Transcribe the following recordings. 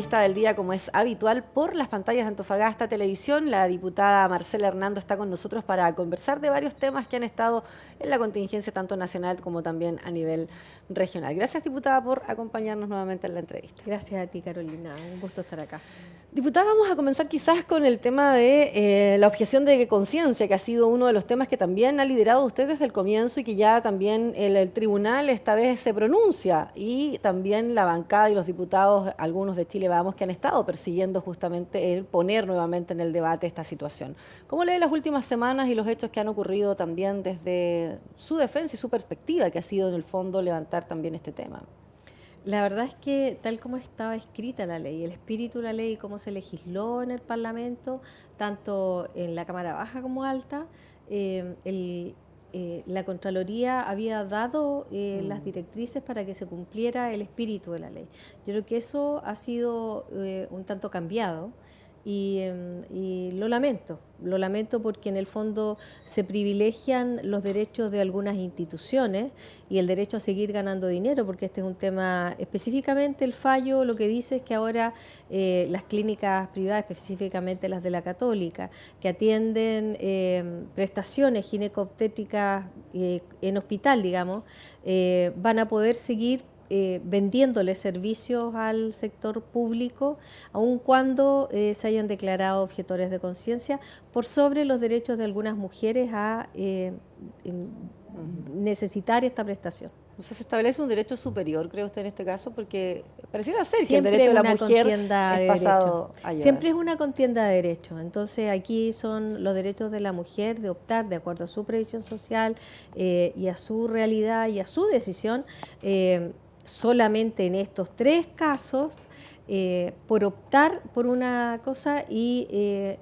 entrevista del día, como es habitual, por las pantallas de Antofagasta Televisión. La diputada Marcela Hernando está con nosotros para conversar de varios temas que han estado en la contingencia, tanto nacional como también a nivel regional. Gracias, diputada, por acompañarnos nuevamente en la entrevista. Gracias a ti, Carolina. Un gusto estar acá. Diputada, vamos a comenzar quizás con el tema de la objeción de conciencia, que ha sido uno de los temas que también ha liderado usted desde el comienzo y que ya también el tribunal esta vez se pronuncia, y también la bancada y los diputados, algunos de Chile Vamos, que han estado persiguiendo justamente el poner nuevamente en el debate esta situación. ¿Cómo lee las últimas semanas y los hechos que han ocurrido también desde su defensa y su perspectiva, que ha sido en el fondo levantar también este tema? La verdad es que tal como estaba escrita la ley, el espíritu de la ley, cómo se legisló en el Parlamento, tanto en la Cámara Baja como Alta, la Contraloría había dado las directrices para que se cumpliera el espíritu de la ley. Yo creo que eso ha sido un tanto cambiado. Y lo lamento porque en el fondo se privilegian los derechos de algunas instituciones y el derecho a seguir ganando dinero, porque este es un tema, específicamente el fallo lo que dice es que ahora las clínicas privadas, específicamente las de la Católica, que atienden prestaciones ginecobstétricas en hospital, digamos, van a poder seguir vendiéndole servicios al sector público, aun cuando se hayan declarado objetores de conciencia, por sobre los derechos de algunas mujeres a necesitar esta prestación. Entonces se establece un derecho superior, cree usted, en este caso, porque pareciera ser Siempre que el derecho de la mujer es pasado allá. Siempre es una contienda de derechos. Entonces aquí son los derechos de la mujer de optar de acuerdo a su previsión social y a su realidad y a su decisión. Solamente en estos 3 casos, por optar por una cosa y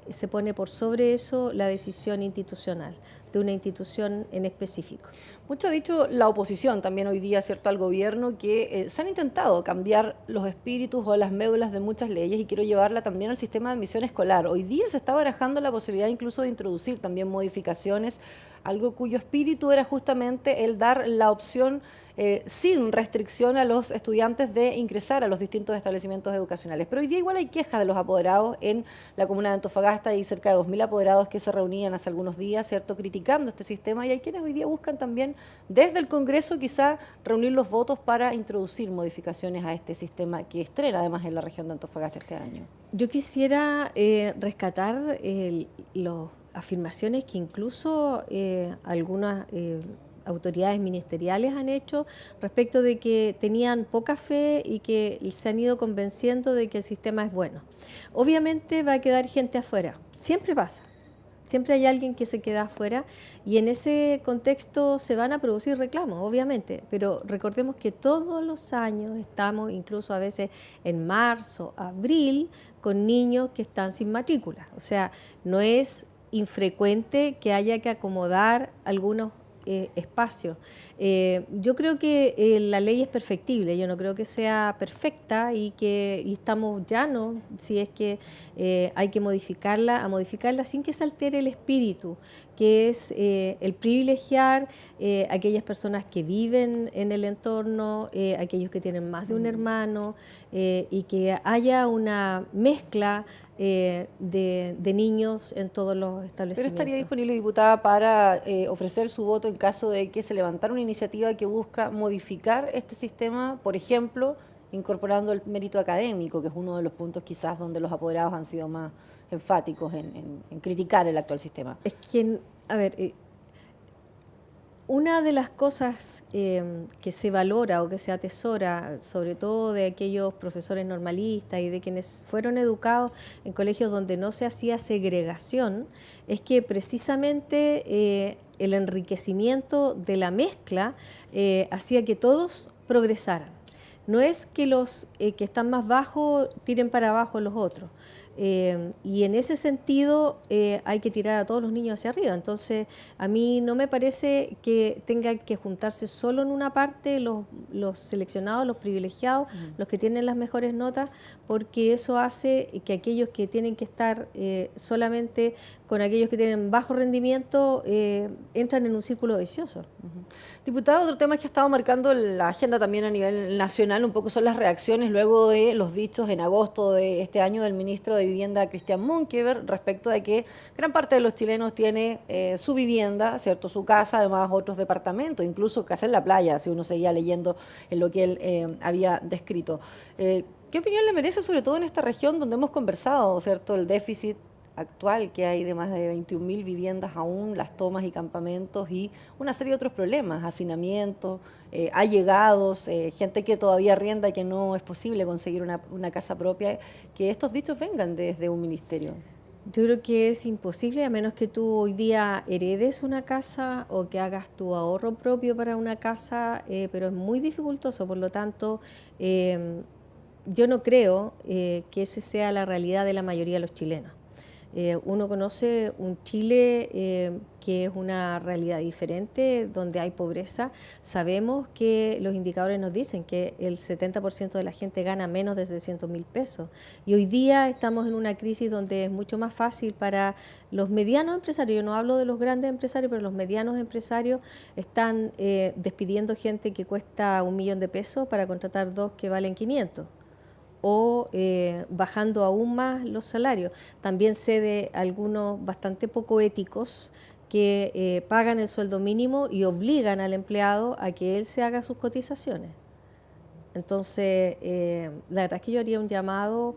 se pone por sobre eso la decisión institucional de una institución en específico. Mucho ha dicho la oposición también hoy día, ¿cierto?, al gobierno, que se han intentado cambiar los espíritus o las médulas de muchas leyes, y quiero llevarla también al sistema de admisión escolar. Hoy día se está barajando la posibilidad incluso de introducir también modificaciones, algo cuyo espíritu era justamente el dar la opción sin restricción a los estudiantes de ingresar a los distintos establecimientos educacionales. Pero hoy día igual hay quejas de los apoderados en la comuna de Antofagasta. Hay cerca de 2000 apoderados que se reunían hace algunos días, ¿cierto?, criticando este sistema, y hay quienes hoy día buscan también desde el Congreso quizá reunir los votos para introducir modificaciones a este sistema que estrena además en la región de Antofagasta este año. Yo quisiera rescatar las afirmaciones que incluso algunas autoridades ministeriales han hecho respecto de que tenían poca fe y que se han ido convenciendo de que el sistema es bueno. Obviamente va a quedar gente afuera, siempre pasa. Siempre hay alguien que se queda afuera y en ese contexto se van a producir reclamos, obviamente, pero recordemos que todos los años estamos, incluso a veces en marzo, abril, con niños que están sin matrícula. O sea, no es infrecuente que haya que acomodar algunos espacios. Yo creo que la ley es perfectible, yo no creo que sea perfecta y estamos llanos si es que hay que modificarla sin que se altere el espíritu, que es el privilegiar aquellas personas que viven en el entorno, aquellos que tienen más de un hermano, y que haya una mezcla de niños en todos los establecimientos. ¿Pero estaría disponible, diputada, para ofrecer su voto en caso de que se levantara una iniciativa que busca modificar este sistema, por ejemplo, incorporando el mérito académico, que es uno de los puntos quizás donde los apoderados han sido más enfáticos en criticar el actual sistema? Es que, a ver, una de las cosas que se valora o que se atesora, sobre todo de aquellos profesores normalistas y de quienes fueron educados en colegios donde no se hacía segregación, es que precisamente el enriquecimiento de la mezcla hacía que todos progresaran. No es que los que están más bajos tiren para abajo los otros. Y en ese sentido hay que tirar a todos los niños hacia arriba. Entonces, a mí no me parece que tengan que juntarse solo en una parte los seleccionados, los privilegiados, los que tienen las mejores notas, porque eso hace que aquellos que tienen que estar solamente con aquellos que tienen bajo rendimiento entran en un círculo vicioso. Diputado, otro tema que ha estado marcando la agenda también a nivel nacional un poco son las reacciones luego de los dichos en agosto de este año del ministro de Vivienda, Cristian Monkever, respecto de que gran parte de los chilenos tiene su vivienda, ¿cierto? Su casa, además otros departamentos, incluso casa en la playa, si uno seguía leyendo en lo que él había descrito. ¿Qué opinión le merece, sobre todo en esta región donde hemos conversado, ¿cierto? El déficit actual que hay de más de 21.000 viviendas aún, las tomas y campamentos y una serie de otros problemas, hacinamiento, allegados, gente que todavía arrienda y que no es posible conseguir una casa propia, que estos dichos vengan desde un ministerio? Yo creo que es imposible a menos que tú hoy día heredes una casa o que hagas tu ahorro propio para una casa, pero es muy dificultoso, por lo tanto, yo no creo que esa sea la realidad de la mayoría de los chilenos. Uno conoce un Chile que es una realidad diferente, donde hay pobreza. Sabemos que los indicadores nos dicen que el 70% de la gente gana menos de 600.000 pesos. Y hoy día estamos en una crisis donde es mucho más fácil para los medianos empresarios, yo no hablo de los grandes empresarios, pero los medianos empresarios están despidiendo gente que cuesta 1 millón de pesos para contratar 2 que valen 500. O bajando aún más los salarios. También sé de algunos bastante poco éticos que pagan el sueldo mínimo y obligan al empleado a que él se haga sus cotizaciones. Entonces, la verdad es que yo haría un llamado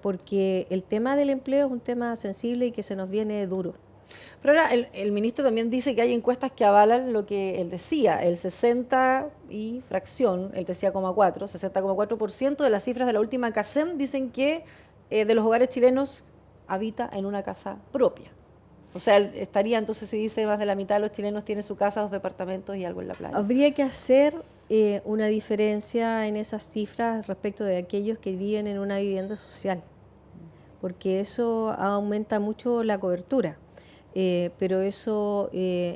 porque el tema del empleo es un tema sensible y que se nos viene duro. Pero ahora el ministro también dice que hay encuestas que avalan lo que él decía, el 60 y fracción, él decía 60,4% de las cifras de la última CACEM dicen que de los hogares chilenos habita en una casa propia. O sea, estaría entonces, si dice más de la mitad de los chilenos tiene su casa, 2 departamentos y algo en la playa. Habría que hacer una diferencia en esas cifras respecto de aquellos que viven en una vivienda social, porque eso aumenta mucho la cobertura. Pero eso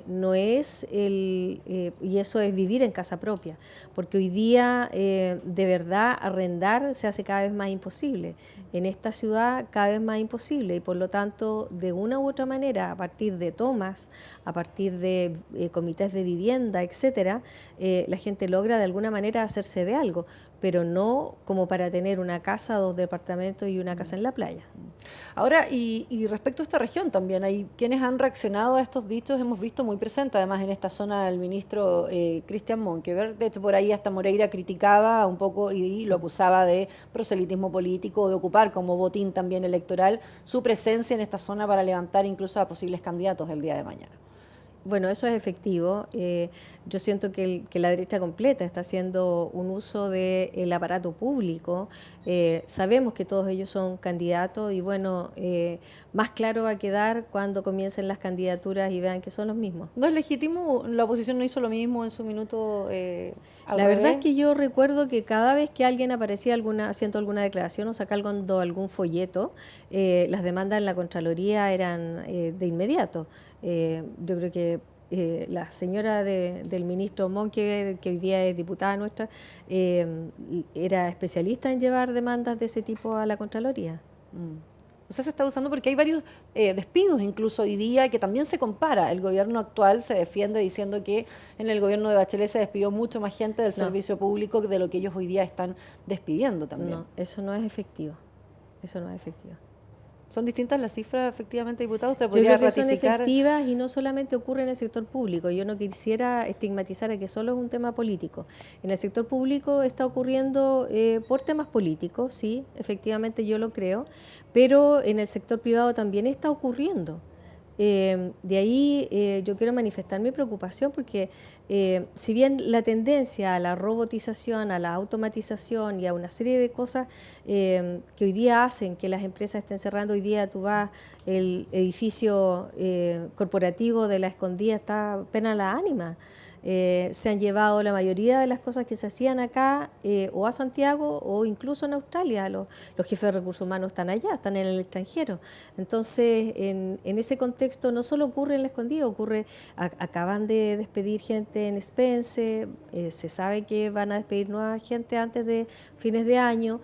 no es y eso es vivir en casa propia, porque hoy día de verdad arrendar se hace cada vez más imposible, en esta ciudad cada vez más imposible, y por lo tanto de una u otra manera, a partir de tomas, a partir de comités de vivienda, etcétera, la gente logra de alguna manera hacerse de algo, pero no como para tener una casa, 2 departamentos y una casa en la playa. Ahora, y respecto a esta región también, hay quienes han reaccionado a estos dichos, hemos visto muy presente además en esta zona el ministro Cristian Monkever. De hecho, por ahí hasta Moreira criticaba un poco y lo acusaba de proselitismo político, de ocupar como botín también electoral su presencia en esta zona para levantar incluso a posibles candidatos el día de mañana. Bueno, eso es efectivo. Yo siento que la derecha completa está haciendo un uso del aparato público. Sabemos que todos ellos son candidatos y bueno, más claro va a quedar cuando comiencen las candidaturas y vean que son los mismos. ¿No es legítimo? ¿La oposición no hizo lo mismo en su minuto? La verdad es que yo recuerdo que cada vez que alguien aparecía haciendo alguna declaración o sacando algún folleto, las demandas en la Contraloría eran de inmediato. Yo creo que la señora del ministro Monkever, que hoy día es diputada nuestra, era especialista en llevar demandas de ese tipo a la Contraloría. O sea, se está usando porque hay varios despidos incluso hoy día que también se compara. El gobierno actual se defiende diciendo que en el gobierno de Bachelet se despidió mucho más gente del servicio público de lo que ellos hoy día están despidiendo también. No, eso no es efectivo. Eso no es efectivo. ¿Son distintas las cifras, efectivamente, diputado? ¿Usted Yo podría creo que ratificar? son efectivas y no solamente ocurre en el sector público. Yo no quisiera estigmatizar a que solo es un tema político. En el sector público está ocurriendo por temas políticos, sí, efectivamente yo lo creo, pero en el sector privado también está ocurriendo. De ahí yo quiero manifestar mi preocupación porque si bien la tendencia a la robotización, a la automatización y a una serie de cosas que hoy día hacen que las empresas estén cerrando, hoy día tú vas, el edificio corporativo de La Escondida está apenas la ánima. Se han llevado la mayoría de las cosas que se hacían acá o a Santiago o incluso en Australia. Los jefes de recursos humanos están allá, están en el extranjero. Entonces, en ese contexto no solo ocurre en La Escondida, acaban de despedir gente en Spence, se sabe que van a despedir nueva gente antes de fines de año,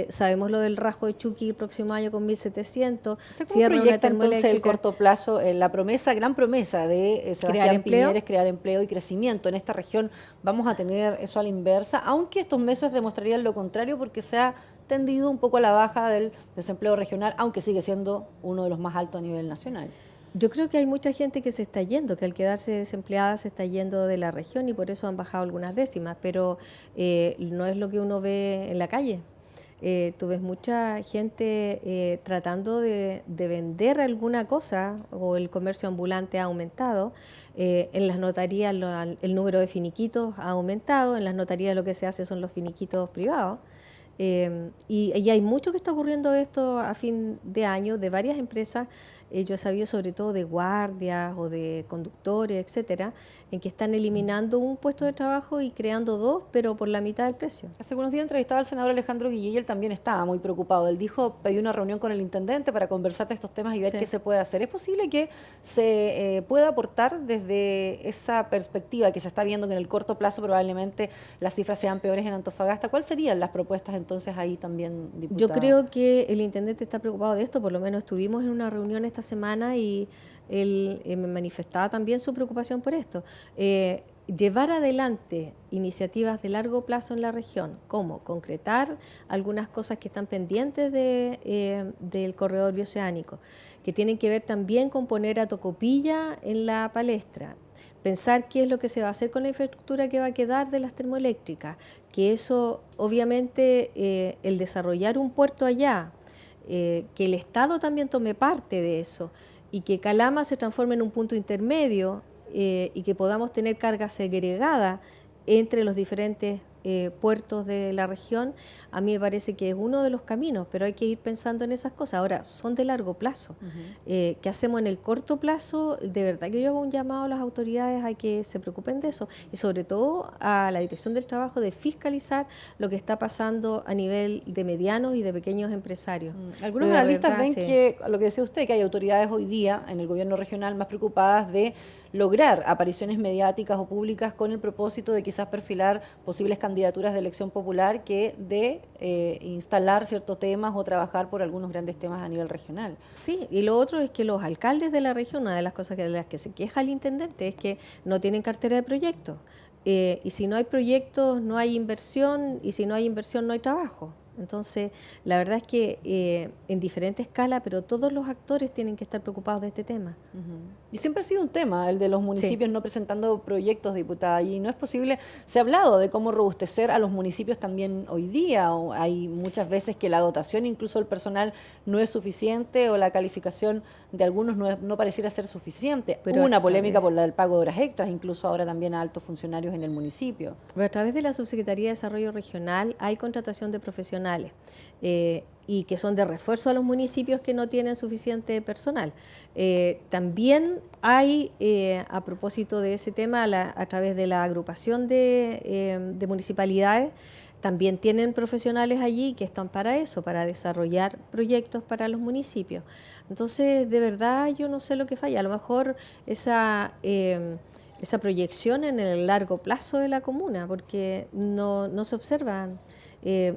sabemos lo del rajo de Chuqui el próximo año con 1.700, ¿Cómo cierra una proyecta entonces el termoeléctrica. corto plazo, la promesa, gran promesa de Sebastián empleo. Piñera, es crear empleo y crecimiento en esta región? ¿Vamos a tener eso a la inversa? Aunque estos meses demostrarían lo contrario porque se ha tendido un poco a la baja del desempleo regional, aunque sigue siendo uno de los más altos a nivel nacional. Yo creo que hay mucha gente que se está yendo, que al quedarse desempleada se está yendo de la región y por eso han bajado algunas décimas, pero no es lo que uno ve en la calle. Tú ves mucha gente tratando de vender alguna cosa o el comercio ambulante ha aumentado. En las notarías el número de finiquitos ha aumentado, en las notarías lo que se hace son los finiquitos privados. Y hay mucho que está ocurriendo esto a fin de año de varias empresas. Yo he sabido sobre todo de guardias o de conductores, etcétera, en que están eliminando un puesto de trabajo y creando dos, pero por la mitad del precio. Hace algunos días entrevistaba al senador Alejandro Guillé y él también estaba muy preocupado. Él dijo, pidió una reunión con el intendente para conversar de estos temas y ver qué se puede hacer. ¿Es posible que se pueda aportar desde esa perspectiva que se está viendo que en el corto plazo probablemente las cifras sean peores en Antofagasta? ¿Cuáles serían las propuestas entonces ahí también, diputada? Yo creo que el intendente está preocupado de esto, por lo menos estuvimos en una reunión esta semana y él me manifestaba también su preocupación por esto. Llevar adelante iniciativas de largo plazo en la región, como concretar algunas cosas que están pendientes del corredor bioceánico, que tienen que ver también con poner a Tocopilla en la palestra, pensar qué es lo que se va a hacer con la infraestructura que va a quedar de las termoeléctricas, que eso obviamente el desarrollar un puerto allá, que el Estado también tome parte de eso y que Calama se transforme en un punto intermedio y que podamos tener carga segregada entre los diferentes puertos de la región, a mí me parece que es uno de los caminos, pero hay que ir pensando en esas cosas. Ahora, son de largo plazo. ¿Qué hacemos en el corto plazo? De verdad que yo hago un llamado a las autoridades a que se preocupen de eso y sobre todo a la Dirección del Trabajo de fiscalizar lo que está pasando a nivel de medianos y de pequeños empresarios. Algunos analistas ven que, lo que decía usted, que hay autoridades hoy día en el gobierno regional más preocupadas de lograr apariciones mediáticas o públicas con el propósito de quizás perfilar posibles candidaturas de elección popular que de instalar ciertos temas o trabajar por algunos grandes temas a nivel regional. Sí, y lo otro es que los alcaldes de la región, una de las cosas de las que se queja el intendente es que no tienen cartera de proyectos. Y si no hay proyectos, no hay inversión, y si no hay inversión, no hay trabajo. Entonces, la verdad es que en diferente escala, pero todos los actores tienen que estar preocupados de este tema. Y siempre ha sido un tema el de los municipios no presentando proyectos, diputada, y no es posible. Se ha hablado de cómo robustecer a los municipios también hoy día. Hay muchas veces que la dotación, incluso el personal, no es suficiente o la calificación de algunos no pareciera ser suficiente. Hubo una polémica por el pago de horas extras, incluso ahora también a altos funcionarios en el municipio. Pero a través de la Subsecretaría de Desarrollo Regional hay contratación de profesionales. Y que son de refuerzo a los municipios que no tienen suficiente personal. También hay, a propósito de ese tema, a través de la agrupación de municipalidades, también tienen profesionales allí que están para eso, para desarrollar proyectos para los municipios. Entonces, de verdad, yo no sé lo que falla. A lo mejor esa proyección en el largo plazo de la comuna, porque no se observan.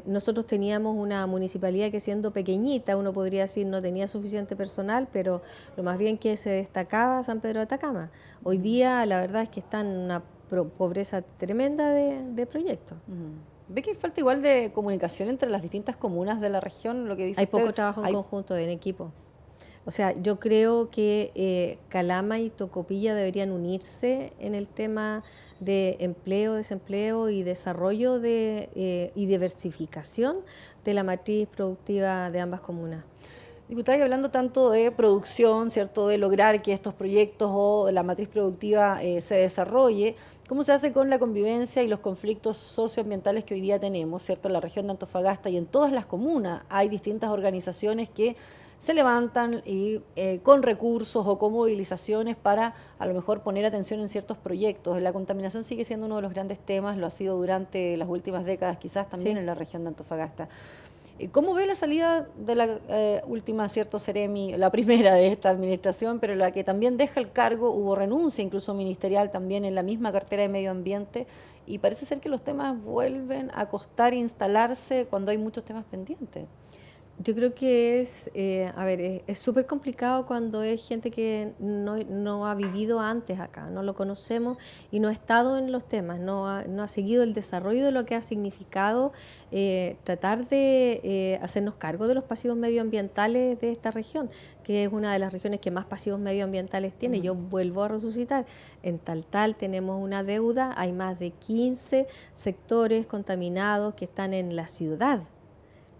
Nosotros teníamos una municipalidad que siendo pequeñita, uno podría decir no tenía suficiente personal, pero lo más bien que se destacaba San Pedro de Atacama. Hoy día la verdad es que está en una pobreza tremenda de proyectos. ¿Ve que falta igual de comunicación entre las distintas comunas de la región? Lo que dice Hay usted, poco trabajo en conjunto, en equipo. O sea, yo creo que Calama y Tocopilla deberían unirse en el tema de empleo, desempleo y desarrollo y diversificación de la matriz productiva de ambas comunas. Diputada, y hablando tanto de producción, ¿cierto? De lograr que estos proyectos o la matriz productiva se desarrolle, ¿cómo se hace con la convivencia y los conflictos socioambientales que hoy día tenemos, ¿cierto? En la región de Antofagasta y en todas las comunas hay distintas organizaciones que se levantan y con recursos o con movilizaciones para a lo mejor poner atención en ciertos proyectos. La contaminación sigue siendo uno de los grandes temas, lo ha sido durante las últimas décadas, quizás también Sí. en la región de Antofagasta. ¿Cómo ve la salida de la última, cierto, Seremi, la primera de esta administración, pero la que también deja el cargo? Hubo renuncia incluso ministerial también en la misma cartera de Medio Ambiente y parece ser que los temas vuelven a costar instalarse cuando hay muchos temas pendientes. Yo creo que a ver, es súper complicado cuando es gente que no ha vivido antes acá, no lo conocemos y no ha estado en los temas, no ha seguido el desarrollo de lo que ha significado tratar de hacernos cargo de los pasivos medioambientales de esta región, que es una de las regiones que más pasivos medioambientales tiene. Yo vuelvo a resucitar, en Taltal tenemos una deuda, hay más de 15 sectores contaminados que están en la ciudad.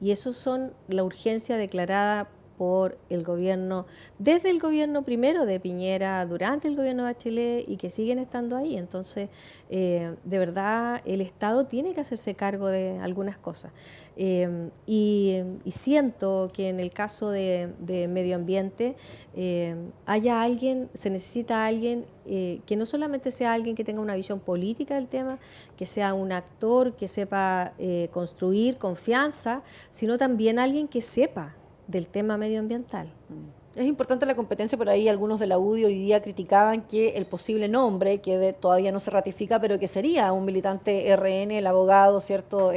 Y eso son la urgencia declarada por el gobierno, desde el gobierno primero de Piñera, durante el gobierno de Bachelet y que siguen estando ahí. Entonces, de verdad, el Estado tiene que hacerse cargo de algunas cosas. Y siento que en el caso de medio ambiente haya alguien, se necesita alguien que no solamente sea alguien que tenga una visión política del tema, que sea un actor que sepa construir confianza, sino también alguien que sepa del tema medioambiental. Es importante la competencia, por ahí algunos de la UDI hoy día criticaban que el posible nombre, que todavía no se ratifica, pero que sería un militante RN, el abogado, ¿cierto?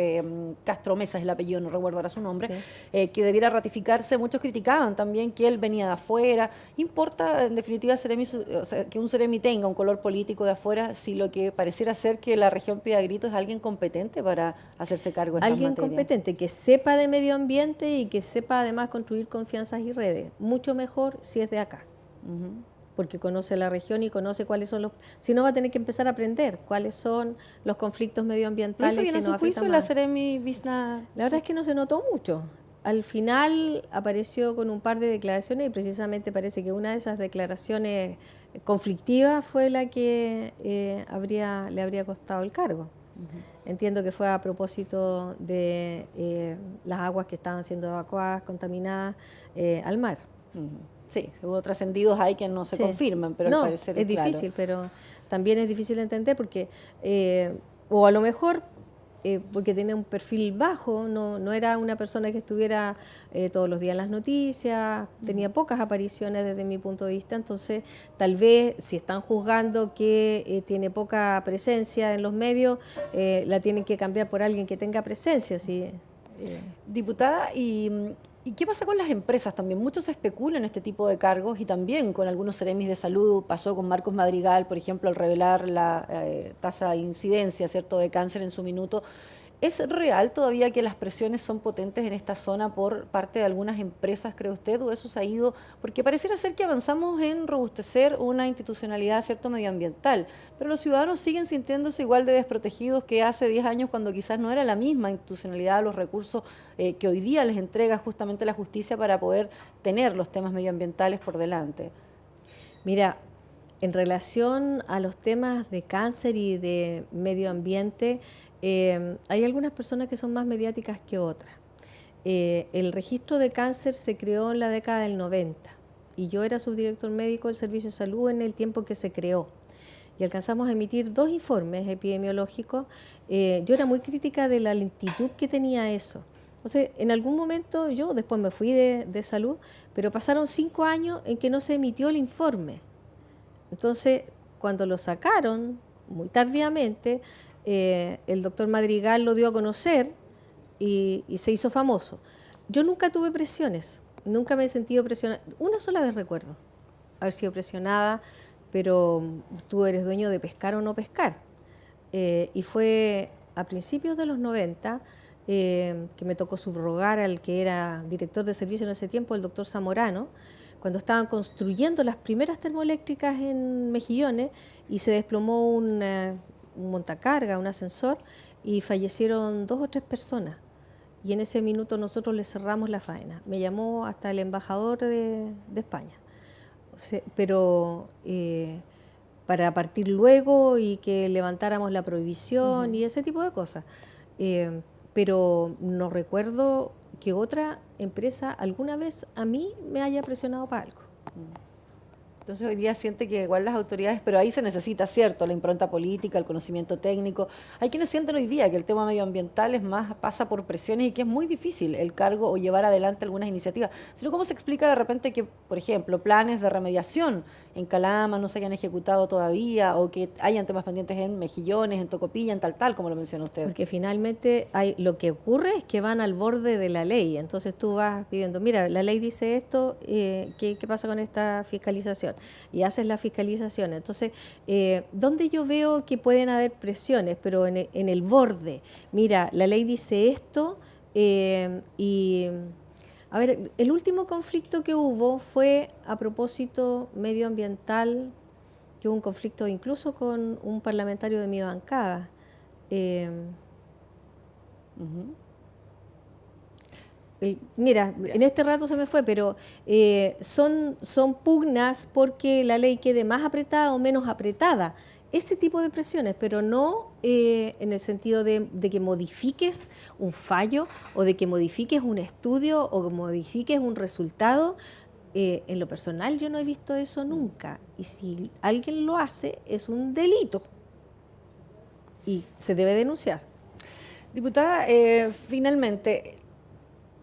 Castro Mesa es el apellido, no recuerdo ahora su nombre, Sí. Que debiera ratificarse. Muchos criticaban también que él venía de afuera. ¿Importa, en definitiva, o sea, que un Seremi tenga un color político de afuera si lo que pareciera ser que la región pide a gritos es alguien competente para hacerse cargo de estas Alguien materias? competente que sepa de medio ambiente y que sepa además construir confianzas y redes. Mucho mejor si es de acá, porque conoce la región y conoce cuáles son los... Si no, va a tener que empezar a aprender cuáles son los conflictos ¿No medioambientales hizo bien que a nos su afectan juicio la más. Seremi Bizna? La verdad es que no se notó mucho. Al final apareció con un par de declaraciones y precisamente parece que una de esas declaraciones conflictivas fue la que le habría costado el cargo. Entiendo que fue a propósito de las aguas que estaban siendo evacuadas, contaminadas al mar. Sí, hubo trascendidos ahí que no se Sí. confirman, pero al No, parecer es claro. difícil, pero también es difícil de entender porque, o a lo mejor porque tenía un perfil bajo, no era una persona que estuviera todos los días en las noticias, tenía pocas apariciones desde mi punto de vista, entonces tal vez si están juzgando que tiene poca presencia en los medios, la tienen que cambiar por alguien que tenga presencia. ¿Sí? Diputada, ¿y qué pasa con las empresas también? Muchos especulan este tipo de cargos y también con algunos seremis de salud. Pasó con Marcos Madrigal, por ejemplo, al revelar la tasa de incidencia, ¿cierto?, de cáncer en su minuto. ¿Es real todavía que las presiones son potentes en esta zona por parte de algunas empresas, cree usted, o eso se ha ido? Porque pareciera ser que avanzamos en robustecer una institucionalidad, ¿cierto?, medioambiental, pero los ciudadanos siguen sintiéndose igual de desprotegidos que hace 10 años cuando quizás no era la misma institucionalidad, los recursos que hoy día les entrega justamente la justicia para poder tener los temas medioambientales por delante. Mira, en relación a los temas de cáncer y de medio ambiente, hay algunas personas que son más mediáticas que otras. El registro de cáncer se creó en la década del 90 y yo era subdirector médico del Servicio de Salud en el tiempo que se creó. Y alcanzamos a emitir 2 informes epidemiológicos. Yo era muy crítica de la lentitud que tenía eso. Entonces, en algún momento yo después me fui de salud, pero pasaron 5 años en que no se emitió el informe. Entonces, cuando lo sacaron, muy tardíamente, el doctor Madrigal lo dio a conocer y se hizo famoso. Yo nunca tuve presiones, nunca me he sentido presionada. Una sola vez recuerdo haber sido presionada, pero tú eres dueño de pescar o no pescar. Y fue a principios de los 90 que me tocó subrogar al que era director de servicio en ese tiempo, el doctor Zamorano, cuando estaban construyendo las primeras termoeléctricas en Mejillones y se desplomó un montacarga, un ascensor, y fallecieron 2 o 3 personas. y en ese minuto nosotros le cerramos la faena. Me llamó hasta el embajador de España, pero para partir luego y que levantáramos la prohibición y ese tipo de cosas. Pero no recuerdo que otra empresa alguna vez a mí me haya presionado para algo. Entonces hoy día siente que igual las autoridades, pero ahí se necesita, ¿cierto?, la impronta política, el conocimiento técnico. Hay quienes sienten hoy día que el tema medioambiental es más, pasa por presiones y que es muy difícil el cargo o llevar adelante algunas iniciativas. Sino cómo se explica de repente que, por ejemplo, planes de remediación en Calama no se hayan ejecutado todavía o que hayan temas pendientes en Mejillones, en Tocopilla, en tal, como lo menciona usted. Porque finalmente lo que ocurre es que van al borde de la ley. Entonces tú vas pidiendo, mira, la ley dice esto, ¿qué pasa con esta fiscalización? Y haces la fiscalización. Entonces, ¿dónde yo veo que pueden haber presiones? Pero en el borde. Mira, la ley dice esto y... A ver, el último conflicto que hubo fue a propósito medioambiental, que hubo un conflicto incluso con un parlamentario de mi bancada. Mira, en este rato se me fue, pero son pugnas porque la ley quede más apretada o menos apretada. Ese tipo de presiones, pero no en el sentido de que modifiques un fallo o de que modifiques un estudio o que modifiques un resultado. En lo personal yo no he visto eso nunca. Y si alguien lo hace, es un delito y se debe denunciar. Diputada, finalmente...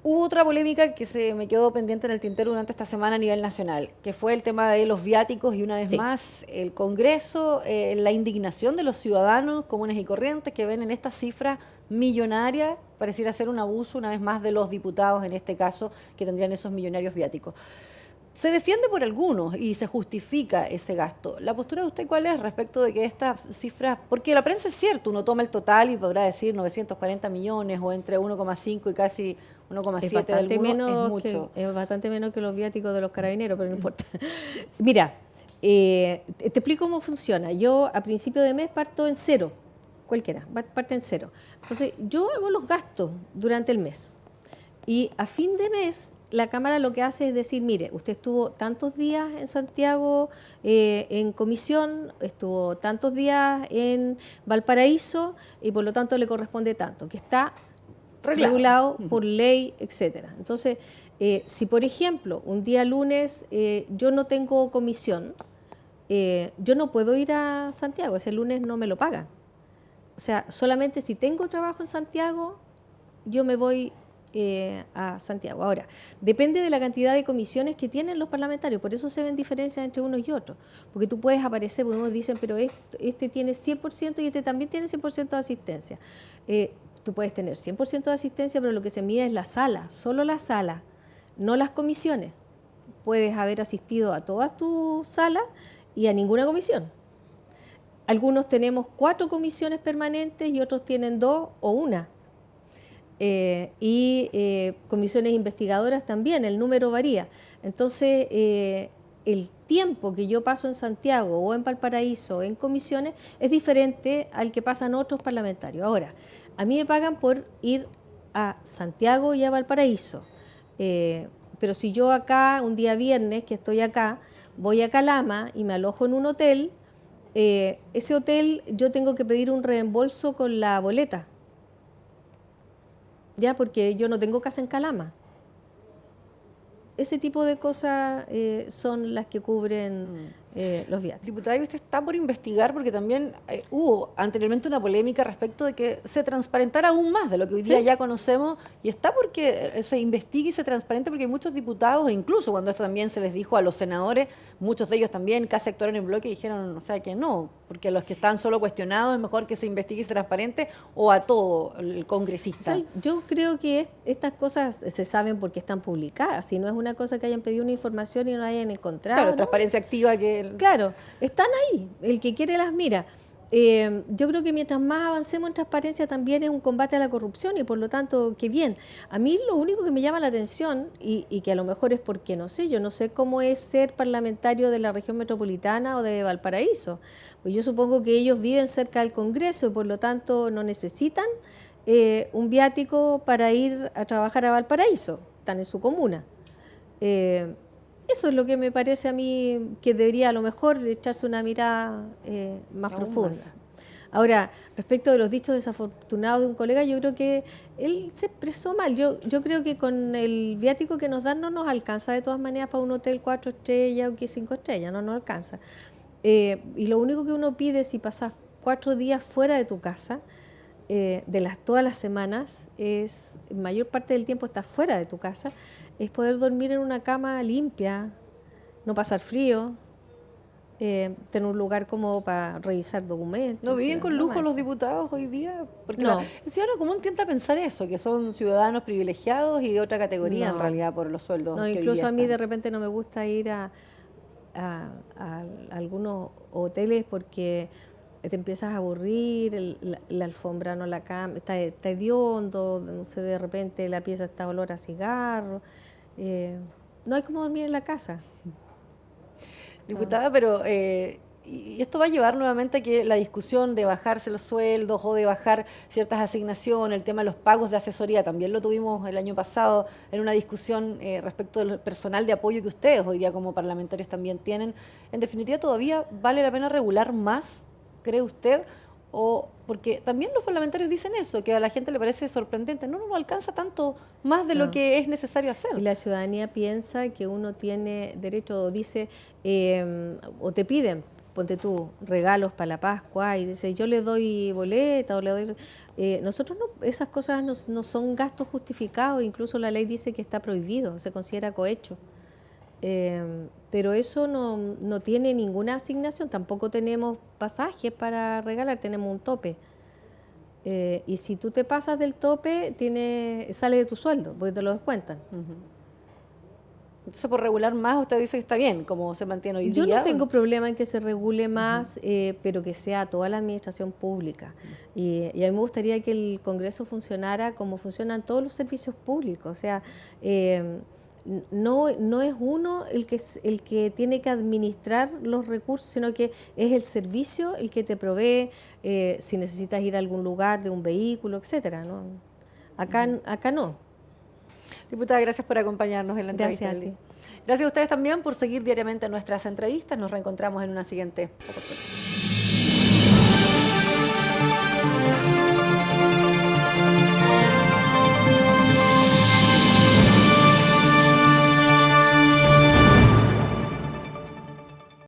Hubo otra polémica que se me quedó pendiente en el tintero durante esta semana a nivel nacional, que fue el tema de los viáticos y una vez más el Congreso, la indignación de los ciudadanos comunes y corrientes que ven en esta cifra millonaria, pareciera ser un abuso una vez más de los diputados en este caso que tendrían esos millonarios viáticos. Se defiende por algunos y se justifica ese gasto. ¿La postura de usted cuál es respecto de que estas cifras, porque la prensa es cierto, uno toma el total y podrá decir 940 millones o entre 1,5 y casi 1,7 de algunos, es mucho. Es bastante menos que los viáticos de los carabineros, pero no importa. Mira, te explico cómo funciona. Yo a principio de mes parto en cero, cualquiera, parte en cero. Entonces, yo hago los gastos durante el mes. Y a fin de mes, la Cámara lo que hace es decir, mire, usted estuvo tantos días en Santiago en comisión, estuvo tantos días en Valparaíso y por lo tanto le corresponde tanto, que está regulado por ley, etcétera. Entonces, si por ejemplo, un día lunes yo no tengo comisión, yo no puedo ir a Santiago, ese lunes no me lo pagan. O sea, solamente si tengo trabajo en Santiago, yo me voy a Santiago. Ahora, depende de la cantidad de comisiones que tienen los parlamentarios, por eso se ven diferencias entre unos y otros, porque tú puedes aparecer, porque unos dicen, pero este tiene 100% y este también tiene 100% de asistencia. Tú puedes tener 100% de asistencia, pero lo que se mide es la sala, solo la sala, no las comisiones. Puedes haber asistido a todas tus salas y a ninguna comisión. Algunos tenemos 4 comisiones permanentes y otros tienen 2 o 1. Comisiones investigadoras también, el número varía. Entonces, el tiempo que yo paso en Santiago o en Valparaíso en comisiones es diferente al que pasan otros parlamentarios. Ahora, a mí me pagan por ir a Santiago y a Valparaíso, pero si yo acá, un día viernes que estoy acá, voy a Calama y me alojo en un hotel, ese hotel yo tengo que pedir un reembolso con la boleta. Ya, porque yo no tengo casa en Calama. Ese tipo de cosas son las que cubren los viáticos. Diputada, usted está por investigar porque también hubo anteriormente una polémica respecto de que se transparentara aún más de lo que hoy día ya conocemos y está porque se investigue y se transparente porque hay muchos diputados, e incluso cuando esto también se les dijo a los senadores, muchos de ellos también casi actuaron en bloque y dijeron, o sea, que no, porque a los que están solo cuestionados es mejor que se investigue y se transparente o a todo el congresista. O sea, yo creo que estas cosas se saben porque están publicadas, si no es una cosa que hayan pedido una información y no la hayan encontrado. Claro, ¿no? Transparencia activa que... Claro, están ahí, el que quiere las mira. Yo creo que mientras más avancemos en transparencia también es un combate a la corrupción y por lo tanto, qué bien. A mí lo único que me llama la atención y que a lo mejor es porque no sé, yo no sé cómo es ser parlamentario de la región metropolitana o de Valparaíso. Pues yo supongo que ellos viven cerca del Congreso y por lo tanto no necesitan un viático para ir a trabajar a Valparaíso, están en su comuna. Eso es lo que me parece a mí que debería a lo mejor echarse una mirada más Aún profunda. más. Ahora, respecto de los dichos desafortunados de un colega, yo creo que él se expresó mal. Yo creo que con el viático que nos dan no nos alcanza de todas maneras para un hotel 4 estrellas o que 5 estrellas, no nos alcanza. Y lo único que uno pide si pasas 4 días fuera de tu casa, todas las semanas, es mayor parte del tiempo estás fuera de tu casa, es poder dormir en una cama limpia, no pasar frío, tener un lugar como para revisar documentos. ¿No viven con no lujo más. los diputados hoy día? Porque No. el ciudadano común tiende a pensar eso, que son ciudadanos privilegiados y de otra categoría en No. realidad por los sueldos No, que hoy incluso día a mí de están. repente no me gusta ir a algunos hoteles porque te empiezas a aburrir, la alfombra no la cama, está hediondo, no sé, de repente la pieza está olor a cigarro. No hay como dormir en la casa. Diputada, pero y esto va a llevar nuevamente a que la discusión de bajarse los sueldos o de bajar ciertas asignaciones, el tema de los pagos de asesoría, también lo tuvimos el año pasado en una discusión respecto del personal de apoyo que ustedes hoy día como parlamentarios también tienen. En definitiva, ¿todavía vale la pena regular más, cree usted? O porque también los parlamentarios dicen eso, que a la gente le parece sorprendente. No alcanza tanto más de lo No. que es necesario hacer. Y la ciudadanía piensa que uno tiene derecho, o dice, o te piden, ponte tú, regalos para la Pascua, y dice, yo le doy boleta, o le doy... nosotros no, esas cosas no son gastos justificados, incluso la ley dice que está prohibido, se considera cohecho. Pero eso no tiene ninguna asignación, tampoco tenemos pasajes para regalar, tenemos un tope. Y si tú te pasas del tope, sale de tu sueldo, porque te lo descuentan. Entonces, por regular más, usted dice que está bien, como se mantiene hoy Yo día. no tengo problema en que se regule más, pero que sea toda la administración pública. Y a mí me gustaría que el Congreso funcionara como funcionan todos los servicios públicos. O sea, no es uno el que tiene que administrar los recursos, sino que es el servicio el que te provee si necesitas ir a algún lugar de un vehículo, etcétera, ¿no? Acá no. Diputada, gracias por acompañarnos en la entrevista. Gracias a ti. Gracias a ustedes también por seguir diariamente nuestras entrevistas. Nos reencontramos en una siguiente oportunidad.